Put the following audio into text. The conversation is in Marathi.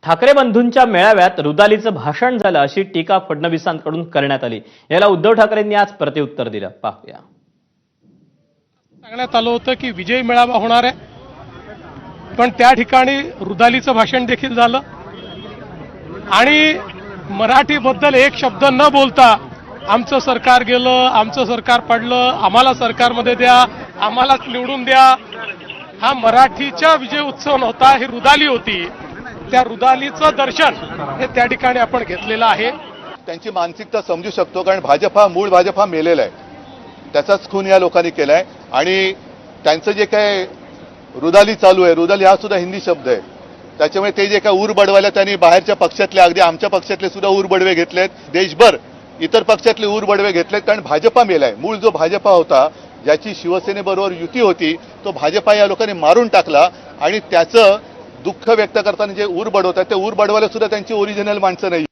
ठाकरे बंधूंच्या मेळाव्यात रुदालीचं भाषण झालं अशी टीका फडणवीसांकडून करण्यात आली। याला उद्धव ठाकरेंनी आज प्रत्युत्तर दिलं। पाहूया। सांगण्यात आलं होतं की विजय मेळावा होणार आहे, पण त्या ठिकाणी रुदालीचं भाषण देखील झालं आणि मराठीबद्दल एक शब्द न बोलता आमचं सरकार गेलं, आमचं सरकार पडलं, आम्हाला सरकारमध्ये द्या, आम्हालाच निवडून द्या, हा मराठीचा विजय उत्सव नव्हता, ही रुदाली होती। त्या रुदालीचं दर्शन हे त्या ठिकाणी आपण घेतलेलं आहे। त्यांची मानसिकता समजू शकतो, कारण मूळ भाजप मेलेला आहे, त्याचाच खून या लोकांनी केलाय। आणि त्यांचं जे काय रुदाली चालू आहे, रुदाली हा सुद्धा हिंदी शब्द आहे, त्याच्यामुळे ते जे काय ऊर बडवायला त्यांनी बाहेरच्या पक्षातले, अगदी आमच्या पक्षातले सुद्धा ऊर बडवे घेतलेत, देशभर इतर पक्षातले ऊर बडवे घेतलेत, कारण भाजपा मेलाय। मूळ जो भाजपा होता, ज्याची शिवसेनेबरोबर युती होती, तो भाजपा या लोकांनी मारून टाकला। आणि त्याचं दुःख व्यक्त करताना जे ऊर बडवतात, ते ऊर बडवायला सुद्धा त्यांची ओरिजिनल माणसं नाही।